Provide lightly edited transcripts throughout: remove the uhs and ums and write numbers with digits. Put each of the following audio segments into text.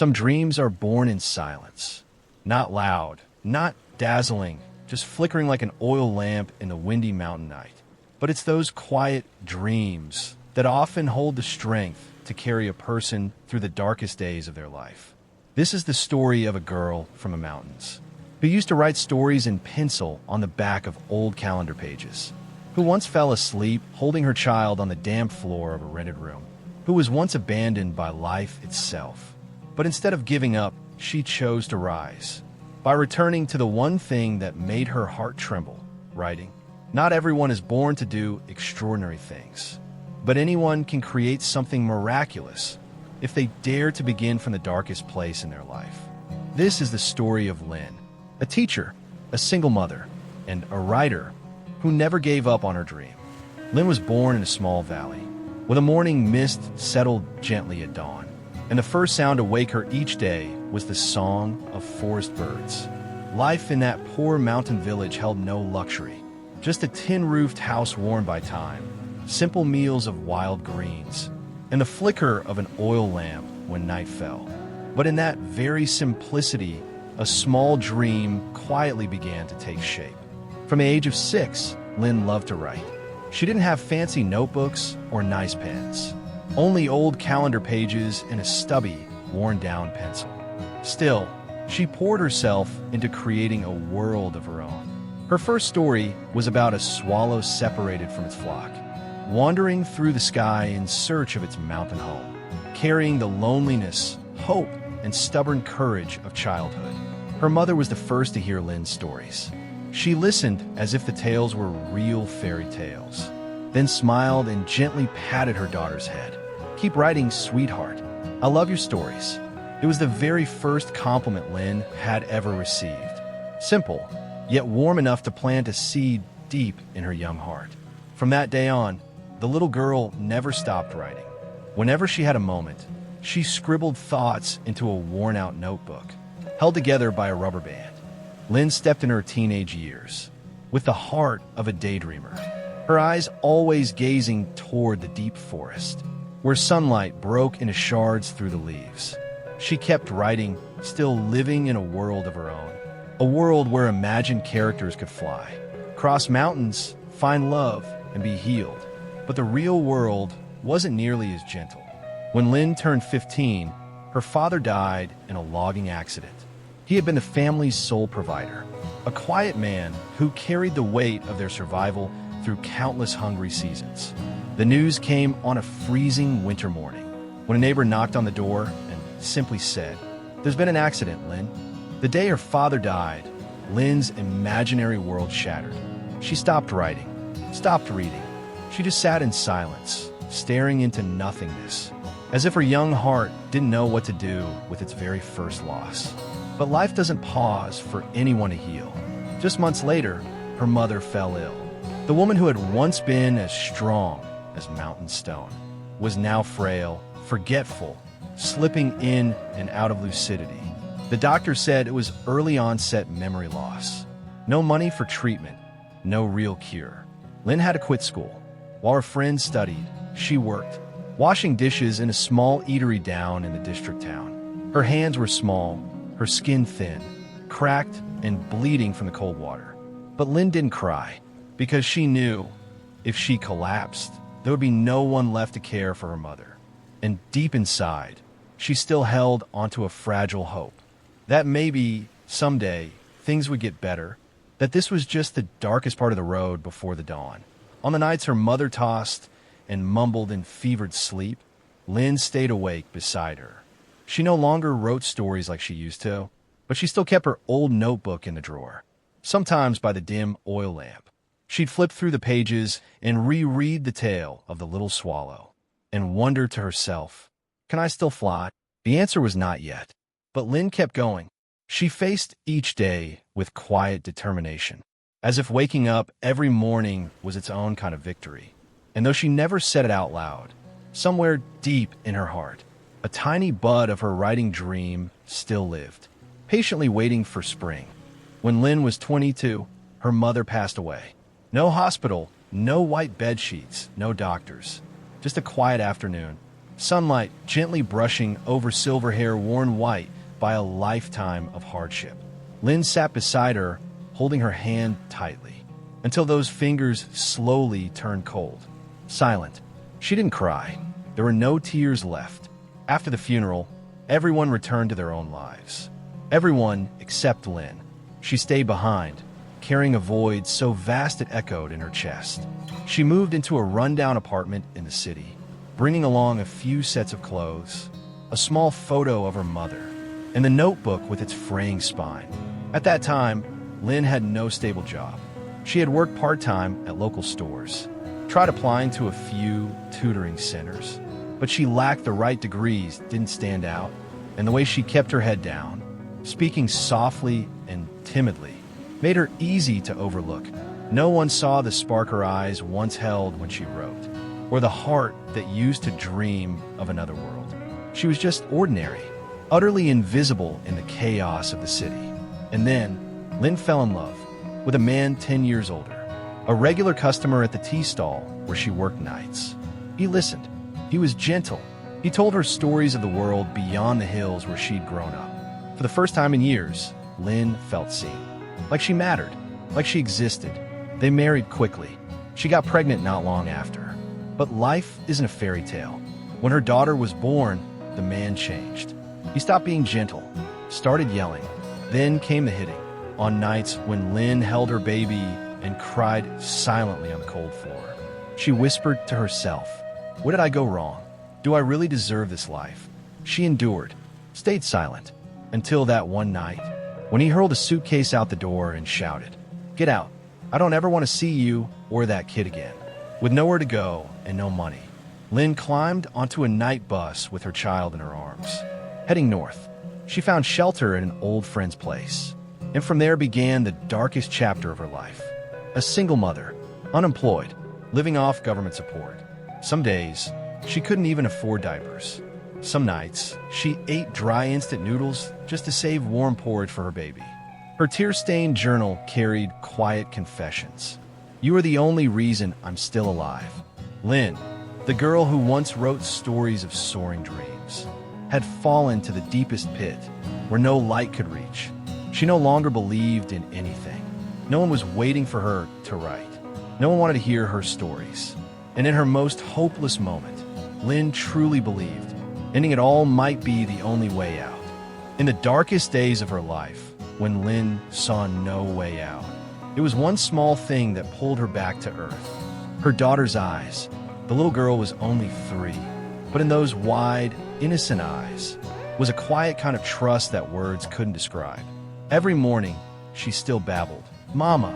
Some dreams are born in silence. Not loud, not dazzling, just flickering like an oil lamp in the windy mountain night. But it's those quiet dreams that often hold the strength to carry a person through the darkest days of their life. This is the story of a girl from the mountains who used to write stories in pencil on the back of old calendar pages, who once fell asleep holding her child on the damp floor of a rented room, who was once abandoned by life itself. But instead of giving up, she chose to rise by returning to the one thing that made her heart tremble: writing. Not everyone is born to do extraordinary things, but anyone can create something miraculous if they dare to begin from the darkest place in their life. This is the story of Linh, a teacher, a single mother, and a writer who never gave up on her dream. Linh was born in a small valley, where the morning mist settled gently at dawn, and the first sound to wake her each day was the song of forest birds. Life in that poor mountain village held no luxury, just a tin-roofed house worn by time, simple meals of wild greens, and the flicker of an oil lamp when night fell. But in that very simplicity, a small dream quietly began to take shape. From the age of 6, Linh loved to write. She didn't have fancy notebooks or nice pens, only old calendar pages and a stubby, worn-down pencil. Still, she poured herself into creating a world of her own. Her first story was about a swallow separated from its flock, wandering through the sky in search of its mountain home, carrying the loneliness, hope, and stubborn courage of childhood. Her mother was the first to hear Linh's stories. She listened as if the tales were real fairy tales, then smiled and gently patted her daughter's head. "Keep writing, sweetheart. I love your stories." It was the very first compliment Linh had ever received. Simple, yet warm enough to plant a seed deep in her young heart. From that day on, the little girl never stopped writing. Whenever she had a moment, she scribbled thoughts into a worn-out notebook, held together by a rubber band. Linh stepped in her teenage years with the heart of a daydreamer, her eyes always gazing toward the deep forest, where sunlight broke into shards through the leaves. She kept writing, still living in a world of her own, a world where imagined characters could fly, cross mountains, find love, and be healed. But the real world wasn't nearly as gentle. When Linh turned 15, her father died in a logging accident. He had been the family's sole provider, a quiet man who carried the weight of their survival through countless hungry seasons. The news came on a freezing winter morning, when a neighbor knocked on the door and simply said, "There's been an accident, Linh." The day her father died, Linh's imaginary world shattered. She stopped writing, stopped reading. She just sat in silence, staring into nothingness, as if her young heart didn't know what to do with its very first loss. But life doesn't pause for anyone to heal. Just months later, her mother fell ill. The woman who had once been as strong as mountain stone was now frail, forgetful, slipping in and out of lucidity. The doctor said it was early onset memory loss. No money for treatment, no real cure. Linh had to quit school. While her friends studied, she worked, washing dishes in a small eatery down in the district town. Her hands were small, her skin thin, cracked and bleeding from the cold water. But Linh didn't cry, because she knew if she collapsed, there would be no one left to care for her mother. And deep inside, she still held onto a fragile hope that maybe, someday, things would get better, that this was just the darkest part of the road before the dawn. On the nights her mother tossed and mumbled in fevered sleep, Linh stayed awake beside her. She no longer wrote stories like she used to, but she still kept her old notebook in the drawer, sometimes by the dim oil lamp. She'd flip through the pages and reread the tale of the little swallow, and wonder to herself, "Can I still fly?" The answer was not yet. But Linh kept going. She faced each day with quiet determination, as if waking up every morning was its own kind of victory. And though she never said it out loud, somewhere deep in her heart, a tiny bud of her writing dream still lived, patiently waiting for spring. When Linh was 22, her mother passed away. No hospital, no white bed sheets, no doctors. Just a quiet afternoon, sunlight gently brushing over silver hair worn white by a lifetime of hardship. Lynn sat beside her, holding her hand tightly, until those fingers slowly turned cold. Silent. She didn't cry. There were no tears left. After the funeral, everyone returned to their own lives. Everyone except Lynn. She stayed behind, carrying a void so vast it echoed in her chest. She moved into a rundown apartment in the city, bringing along a few sets of clothes, a small photo of her mother, and the notebook with its fraying spine. At that time, Lynn had no stable job. She had worked part-time at local stores, tried applying to a few tutoring centers, but she lacked the right degrees, didn't stand out, and the way she kept her head down, speaking softly and timidly, made her easy to overlook. No one saw the spark her eyes once held when she wrote, or the heart that used to dream of another world. She was just ordinary, utterly invisible in the chaos of the city. And then, Lynn fell in love with a man 10 years older, a regular customer at the tea stall where she worked nights. He listened. He was gentle. He told her stories of the world beyond the hills where she'd grown up. For the first time in years, Lynn felt seen. Like she mattered. Like she existed. They married quickly. She got pregnant not long after. But life isn't a fairy tale. When her daughter was born, the man changed. He stopped being gentle, started yelling. Then came the hitting. On nights when Lynn held her baby and cried silently on the cold floor, she whispered to herself, "What did I go wrong? Do I really deserve this life?" She endured, stayed silent, until that one night, when he hurled a suitcase out the door and shouted, "Get out. I don't ever want to see you or that kid again." With nowhere to go and no money, Lynn climbed onto a night bus with her child in her arms. Heading north, she found shelter at an old friend's place. And from there began the darkest chapter of her life. A single mother, unemployed, living off government support. Some days, she couldn't even afford diapers. Some nights, she ate dry instant noodles just to save warm porridge for her baby. Her tear-stained journal carried quiet confessions. "You are the only reason I'm still alive." Lynn, the girl who once wrote stories of soaring dreams, had fallen to the deepest pit where no light could reach. She no longer believed in anything. No one was waiting for her to write. No one wanted to hear her stories. And in her most hopeless moment, Lynn truly believed ending it all might be the only way out. In the darkest days of her life, when Lynn saw no way out, it was one small thing that pulled her back to earth. Her daughter's eyes. The little girl was only 3, but in those wide, innocent eyes was a quiet kind of trust that words couldn't describe. Every morning, she still babbled, "Mama,"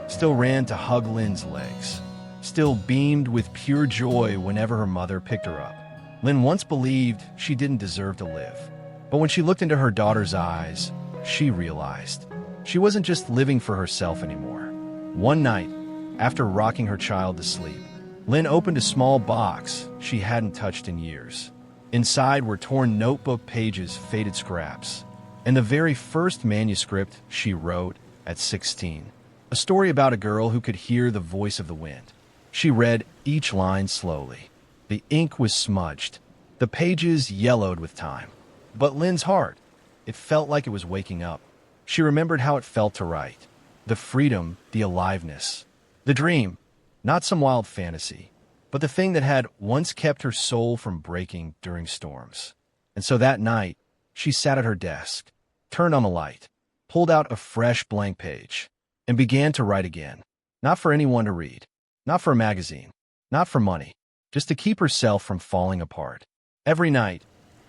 still ran to hug Lynn's legs, still beamed with pure joy whenever her mother picked her up. Lynn once believed she didn't deserve to live. But when she looked into her daughter's eyes, she realized she wasn't just living for herself anymore. One night, after rocking her child to sleep, Lynn opened a small box she hadn't touched in years. Inside were torn notebook pages, faded scraps, and the very first manuscript she wrote at 16. A story about a girl who could hear the voice of the wind. She read each line slowly. The ink was smudged, the pages yellowed with time. But Lynn's heart, it felt like it was waking up. She remembered how it felt to write. The freedom, the aliveness, the dream, not some wild fantasy, but the thing that had once kept her soul from breaking during storms. And so that night, she sat at her desk, turned on the light, pulled out a fresh blank page, and began to write again. Not for anyone to read, not for a magazine, not for money, just to keep herself from falling apart. Every night,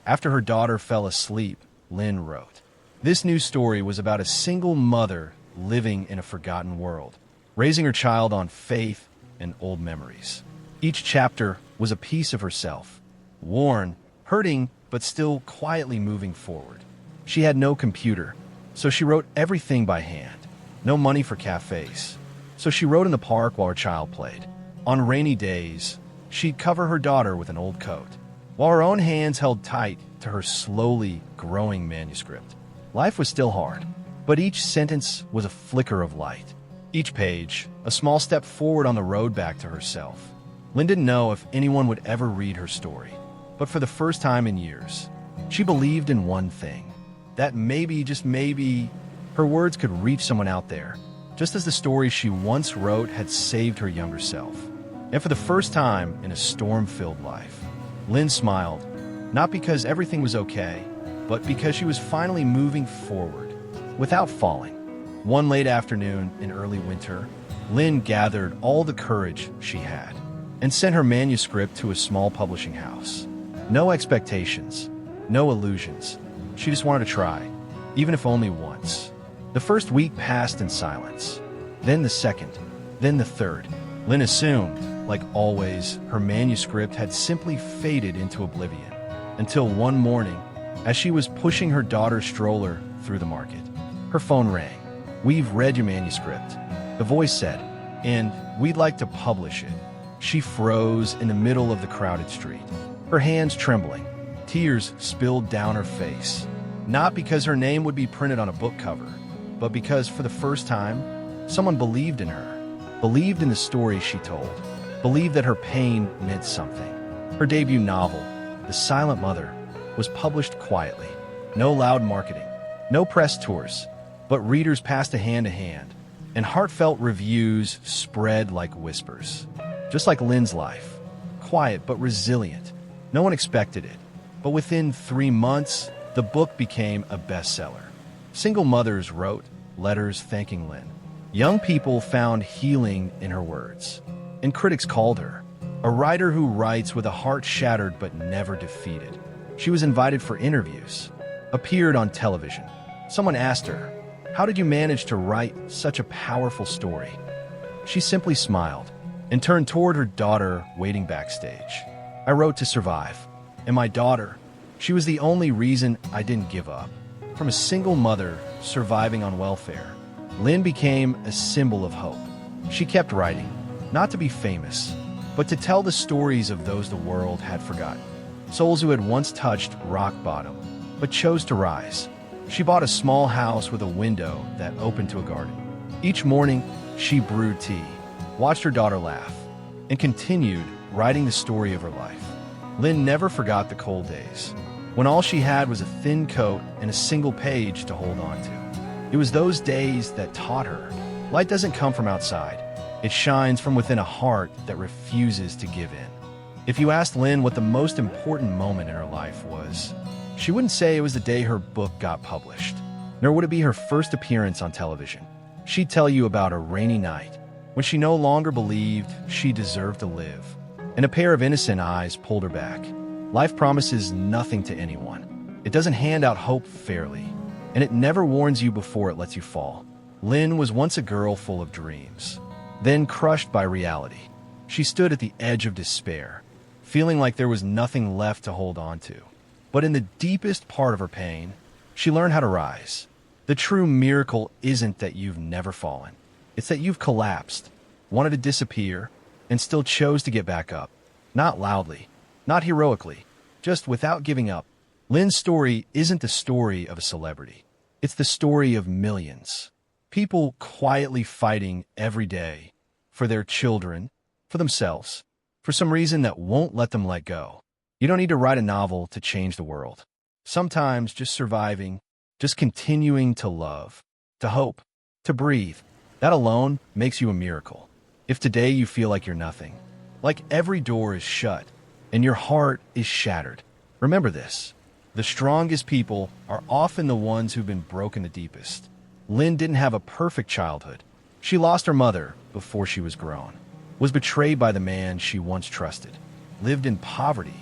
after her daughter fell asleep, Lynn wrote. This new story was about a single mother living in a forgotten world, raising her child on faith and old memories. Each chapter was a piece of herself, worn, hurting, but still quietly moving forward. She had no computer, so she wrote everything by hand. No money for cafes, so she wrote in the park while her child played. On rainy days, she'd cover her daughter with an old coat, while her own hands held tight to her slowly growing manuscript. Life was still hard, but each sentence was a flicker of light. Each page, a small step forward on the road back to herself. Lynn didn't know if anyone would ever read her story. But for the first time in years, she believed in one thing, that maybe, just maybe, her words could reach someone out there, just as the stories she once wrote had saved her younger self. And for the first time in a storm-filled life, Lynn smiled, not because everything was okay, but because she was finally moving forward, without falling. One late afternoon in early winter, Lynn gathered all the courage she had and sent her manuscript to a small publishing house. No expectations, no illusions. She just wanted to try, even if only once. The first week passed in silence, then the second, then the third. Lynn assumed, like always, her manuscript had simply faded into oblivion, until one morning, as she was pushing her daughter's stroller through the market, her phone rang. "We've read your manuscript," the voice said, "and we'd like to publish it." She froze in the middle of the crowded street, her hands trembling, tears spilled down her face. Not because her name would be printed on a book cover, but because for the first time, someone believed in her, believed in the story she told, believed that her pain meant something. Her debut novel, The Silent Mother, was published quietly. No loud marketing, no press tours, but readers passed a hand to hand, and heartfelt reviews spread like whispers. Just like Lynn's life, quiet but resilient. No one expected it, but within 3 months, the book became a bestseller. Single mothers wrote letters thanking Lynn. Young people found healing in her words, and critics called her a writer who writes with a heart shattered but never defeated. She was invited for interviews, appeared on television. Someone asked her, "How did you manage to write such a powerful story?" She simply smiled and turned toward her daughter waiting backstage. "I wrote to survive, and my daughter, she was the only reason I didn't give up." From a single mother surviving on welfare, Lynn became a symbol of hope. She kept writing, not to be famous, but to tell the stories of those the world had forgotten. Souls who had once touched rock bottom, but chose to rise. She bought a small house with a window that opened to a garden. Each morning, she brewed tea, watched her daughter laugh, and continued writing the story of her life. Lynn never forgot the cold days, when all she had was a thin coat and a single page to hold on to. It was those days that taught her, light doesn't come from outside. It shines from within a heart that refuses to give in. If you asked Lynn what the most important moment in her life was, she wouldn't say it was the day her book got published, nor would it be her first appearance on television. She'd tell you about a rainy night, when she no longer believed she deserved to live, and a pair of innocent eyes pulled her back. Life promises nothing to anyone. It doesn't hand out hope fairly, and it never warns you before it lets you fall. Lynn was once a girl full of dreams, then crushed by reality. She stood at the edge of despair, feeling like there was nothing left to hold on to. But in the deepest part of her pain, she learned how to rise. The true miracle isn't that you've never fallen. It's that you've collapsed, wanted to disappear, and still chose to get back up. Not loudly, not heroically, just without giving up. Lynn's story isn't the story of a celebrity. It's the story of millions. People quietly fighting every day for their children, for themselves, for some reason that won't let them let go. You don't need to write a novel to change the world. Sometimes just surviving, just continuing to love, to hope, to breathe, that alone makes you a miracle. If today you feel like you're nothing, like every door is shut, and your heart is shattered, remember this. The strongest people are often the ones who've been broken the deepest. Lynn didn't have a perfect childhood. She lost her mother before she was grown, was betrayed by the man she once trusted, lived in poverty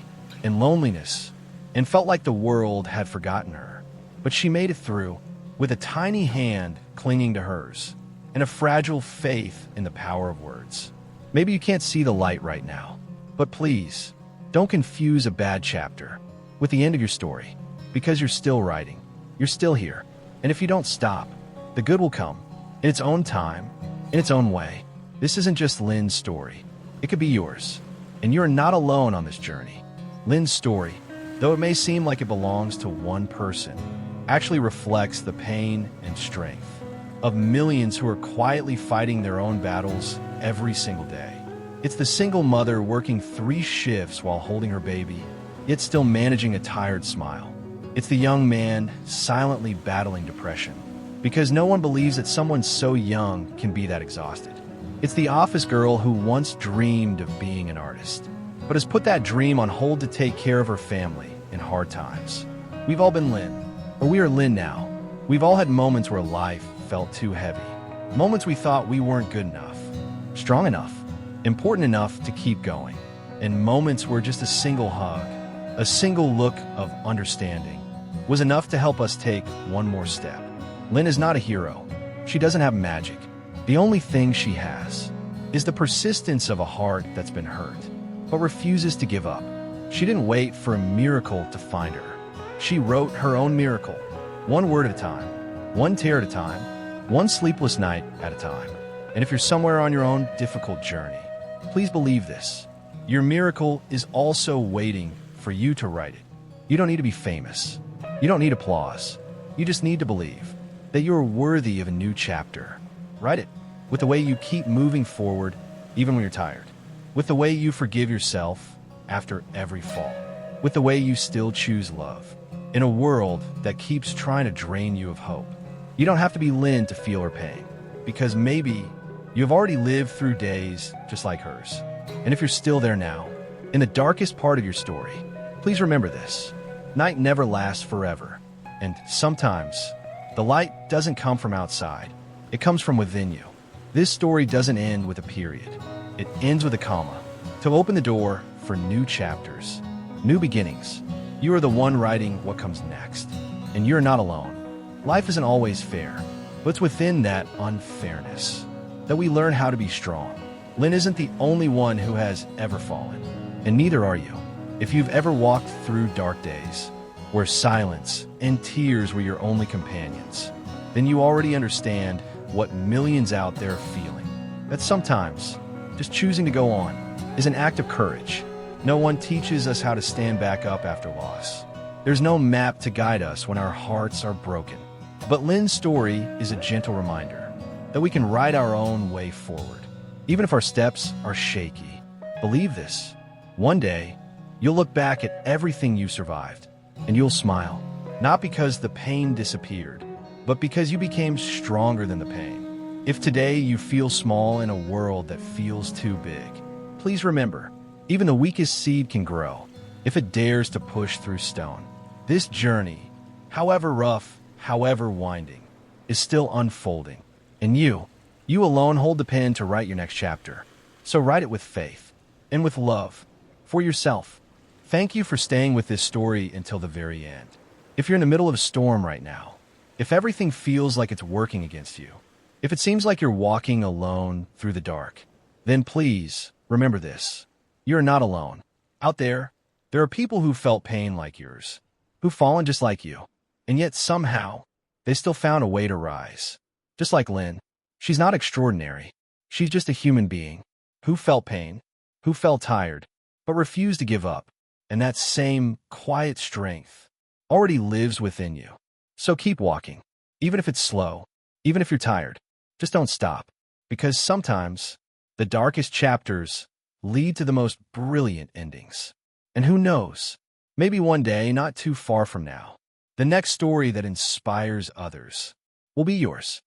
and loneliness, and felt like the world had forgotten her. But she made it through, with a tiny hand clinging to hers, and a fragile faith in the power of words. Maybe you can't see the light right now, but please, don't confuse a bad chapter with the end of your story, because you're still writing, you're still here, and if you don't stop, the good will come, in its own time, in its own way. This isn't just Lynn's story. It could be yours, and you're not alone on this journey. Lynn's story, though it may seem like it belongs to one person, actually reflects the pain and strength of millions who are quietly fighting their own battles every single day. It's the single mother working 3 shifts while holding her baby, yet still managing a tired smile. It's the young man silently battling depression, because no one believes that someone so young can be that exhausted. It's the office girl who once dreamed of being an artist, but has put that dream on hold to take care of her family in hard times. We've all been Lynn, or we are Lynn now. We've all had moments where life felt too heavy. Moments we thought we weren't good enough, strong enough, important enough to keep going. And moments where just a single hug, a single look of understanding, was enough to help us take one more step. Lynn is not a hero. She doesn't have magic. The only thing she has is the persistence of a heart that's been hurt, but refuses to give up. She didn't wait for a miracle to find her. She wrote her own miracle, one word at a time, one tear at a time, one sleepless night at a time. And if you're somewhere on your own difficult journey, please believe this. Your miracle is also waiting for you to write it. You don't need to be famous. You don't need applause. You just need to believe that you're worthy of a new chapter. Write it with the way you keep moving forward even when you're tired, with the way you forgive yourself after every fall, with the way you still choose love in a world that keeps trying to drain you of hope. You don't have to be Lynn to feel her pain, because maybe you've already lived through days just like hers. And if you're still there now, in the darkest part of your story, please remember this. Night never lasts forever, and sometimes the light doesn't come from outside. It comes from within you. This story doesn't end with a period. It ends with a comma, to open the door for new chapters, new beginnings. You are the one writing what comes next, and you're not alone. Life isn't always fair, but it's within that unfairness that we learn how to be strong. Lynn isn't the only one who has ever fallen, and neither are you. If you've ever walked through dark days, where silence and tears were your only companions, then you already understand what millions out there are feeling. That sometimes just choosing to go on is an act of courage. No one teaches us how to stand back up after loss. There's no map to guide us when our hearts are broken. But Lynn's story is a gentle reminder that we can write our own way forward, even if our steps are shaky. Believe this. One day, you'll look back at everything you survived, and you'll smile, not because the pain disappeared, but because you became stronger than the pain. If today you feel small in a world that feels too big, please remember, even the weakest seed can grow if it dares to push through stone. This journey, however rough, however winding, is still unfolding. And you alone hold the pen to write your next chapter. So write it with faith and with love for yourself. Thank you for staying with this story until the very end. If you're in the middle of a storm right now, if everything feels like it's working against you, if it seems like you're walking alone through the dark, then please remember this. You're not alone. Out there are people who felt pain like yours, who've fallen just like you, and yet somehow they still found a way to rise. Just like Lynn, she's not extraordinary. She's just a human being who felt pain, who felt tired, but refused to give up. And that same quiet strength already lives within you. So keep walking, even if it's slow, even if you're tired. Just don't stop, because sometimes the darkest chapters lead to the most brilliant endings. And who knows, maybe one day, not too far from now, the next story that inspires others will be yours.